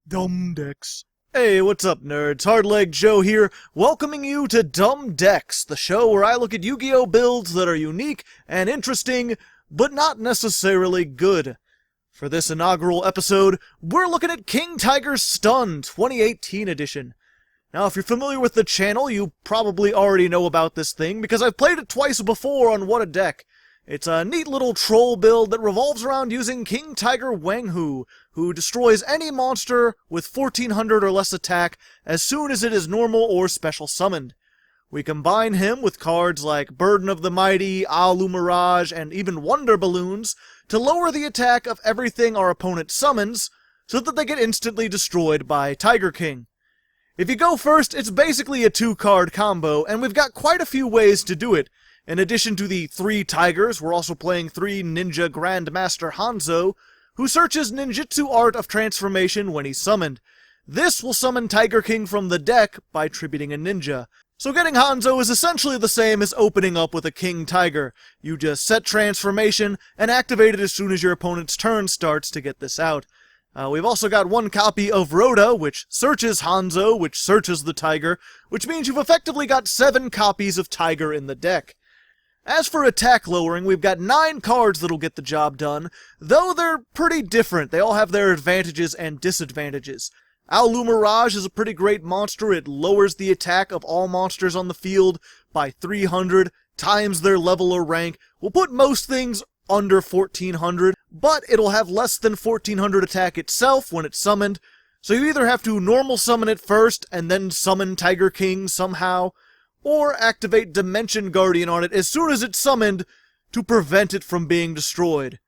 Dumb Decks. Hey, what's up, nerds? Hardleg Joe here, welcoming you to Dumb Decks, the show where I look at Yu-Gi-Oh! Builds that are unique and interesting, but not necessarily good. For this inaugural episode, we're looking at King Tiger Stun 2018 edition. Now, if you're familiar with the channel, you probably already know about this thing, because I've played it twice before on What a Deck. It's a neat little troll build that revolves around using King Tiger Wanghu, who destroys any monster with 1400 or less attack as soon as it is normal or special summoned. We combine him with cards like Burden of the Mighty, Alu Mirage, and even Wonder Balloons to lower the attack of everything our opponent summons, so that they get instantly destroyed by Tiger King. If you go first, it's basically a 2-card combo, and we've got quite a few ways to do it. In addition to the 3 tigers, we're also playing 3 Ninja Grandmaster Hanzo, who searches ninjutsu art of transformation when he's summoned. This will summon Tiger King from the deck by tributing a ninja. So getting Hanzo is essentially the same as opening up with a King Tiger. You just set transformation and activate it as soon as your opponent's turn starts to get this out. We've also got 1 copy of Rhoda, which searches Hanzo, which searches the Tiger, which means you've effectively got 7 copies of Tiger in the deck. As for attack lowering, we've got 9 cards that'll get the job done, though they're pretty different. They all have their advantages and disadvantages. Alu Mirage is a pretty great monster. It lowers the attack of all monsters on the field by 300 times their level or rank. Will put most things under 1400, but it'll have less than 1400 attack itself when it's summoned, so you either have to normal summon it first and then summon Tiger King somehow, or activate Dimension Guardian on it as soon as it's summoned to prevent it from being destroyed.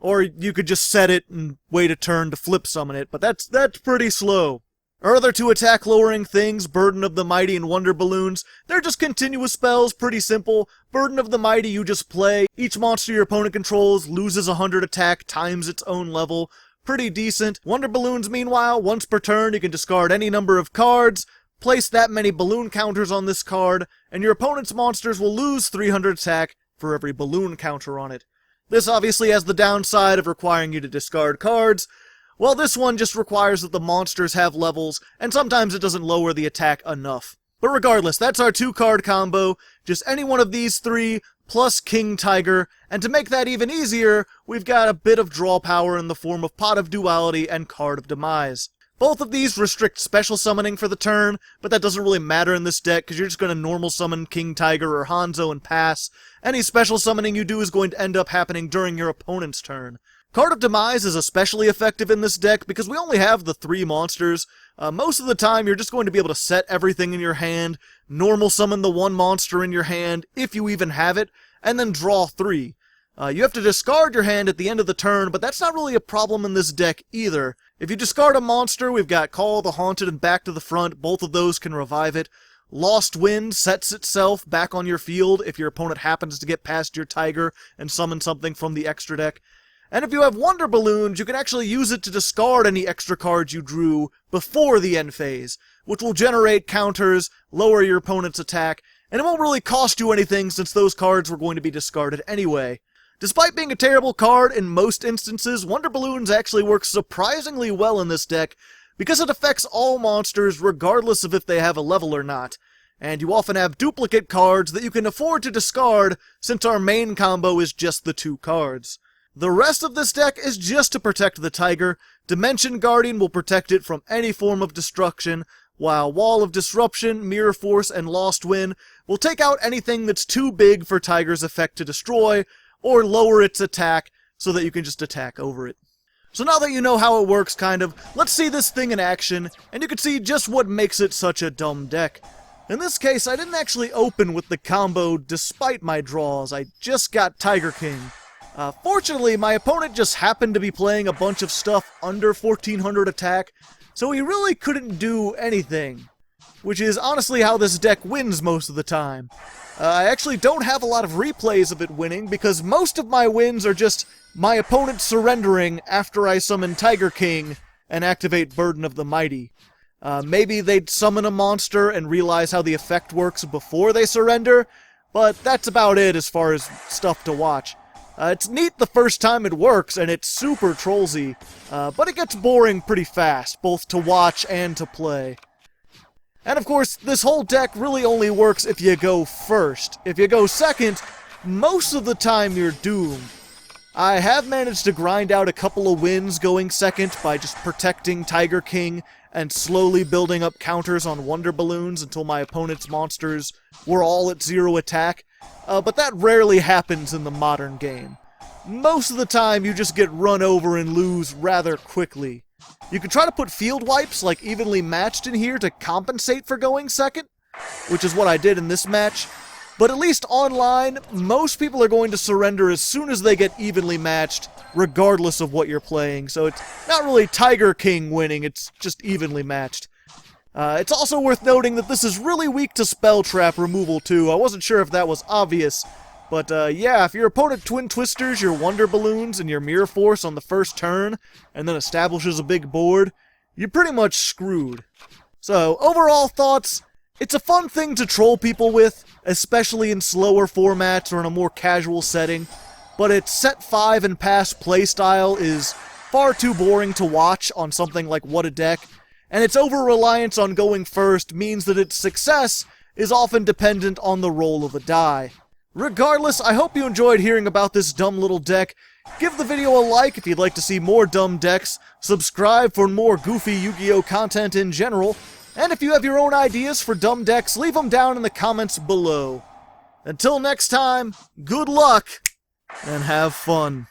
Or you could just set it and wait a turn to flip summon it, but that's pretty slow. Our other 2 attack lowering things, Burden of the Mighty and Wonder Balloons, they're just continuous spells, pretty simple. Burden of the Mighty you just play, each monster your opponent controls loses 100 attack times its own level, pretty decent. Wonder Balloons meanwhile, once per turn you can discard any number of cards, place that many balloon counters on this card, and your opponent's monsters will lose 300 attack for every balloon counter on it. This obviously has the downside of requiring you to discard cards, while this one just requires that the monsters have levels, and sometimes it doesn't lower the attack enough. But regardless, that's our 2-card combo, just any one of these 3, plus King Tiger, and to make that even easier, we've got a bit of draw power in the form of Pot of Duality and Card of Demise. Both of these restrict special summoning for the turn, but that doesn't really matter in this deck, because you're just going to normal summon King Tiger or Hanzo and pass. Any special summoning you do is going to end up happening during your opponent's turn. Card of Demise is especially effective in this deck, because we only have the 3 monsters. Most of the time, you're just going to be able to set everything in your hand, normal summon the 1 monster in your hand, if you even have it, and then draw 3. You have to discard your hand at the end of the turn, but that's not really a problem in this deck either. If you discard a monster, we've got Call of the Haunted and Back to the Front. Both of those can revive it. Lost Wind sets itself back on your field if your opponent happens to get past your Tiger and summon something from the extra deck. And if you have Wonder Balloons, you can actually use it to discard any extra cards you drew before the end phase, which will generate counters, lower your opponent's attack, and it won't really cost you anything since those cards were going to be discarded anyway. Despite being a terrible card in most instances, Wonder Balloons actually works surprisingly well in this deck because it affects all monsters regardless of if they have a level or not, and you often have duplicate cards that you can afford to discard since our main combo is just the 2 cards. The rest of this deck is just to protect the Tiger. Dimension Guardian will protect it from any form of destruction, while Wall of Disruption, Mirror Force, and Lost Wind will take out anything that's too big for Tiger's effect to destroy, or lower its attack so that you can just attack over it. So now that you know how it works, kind of, let's see this thing in action, and you can see just what makes it such a dumb deck. In this case, I didn't actually open with the combo despite my draws. I just got Tiger King. Fortunately, my opponent just happened to be playing a bunch of stuff under 1400 attack, so he really couldn't do anything, which is honestly how this deck wins most of the time. I actually don't have a lot of replays of it winning, because most of my wins are just my opponent surrendering after I summon Tiger King and activate Burden of the Mighty. Maybe they'd summon a monster and realize how the effect works before they surrender, but that's about it as far as stuff to watch. It's neat the first time it works, and it's super trollsy, but it gets boring pretty fast, both to watch and to play. And of course, this whole deck really only works if you go first. If you go second, most of the time you're doomed. I have managed to grind out a couple of wins going second by just protecting Tiger King and slowly building up counters on Wonder Balloons until my opponent's monsters were all at 0 attack, but that rarely happens in the modern game. Most of the time you just get run over and lose rather quickly. You can try to put field wipes like evenly matched in here to compensate for going second, which is what I did in this match. But at least online, most people are going to surrender as soon as they get evenly matched, regardless of what you're playing. So it's not really Tiger King winning, it's just evenly matched. It's also worth noting that this is really weak to spell trap removal too. I wasn't sure if that was obvious. But yeah, if your opponent Twin Twisters your Wonder Balloons and your Mirror Force on the first turn, and then establishes a big board, you're pretty much screwed. So, overall thoughts, it's a fun thing to troll people with, especially in slower formats or in a more casual setting, but its set 5 and pass playstyle is far too boring to watch on something like What a Deck, and its over-reliance on going first means that its success is often dependent on the roll of a die. Regardless, I hope you enjoyed hearing about this dumb little deck. Give the video a like if you'd like to see more dumb decks, subscribe for more goofy Yu-Gi-Oh! Content in general, and if you have your own ideas for dumb decks, leave them down in the comments below. Until next time, good luck, and have fun.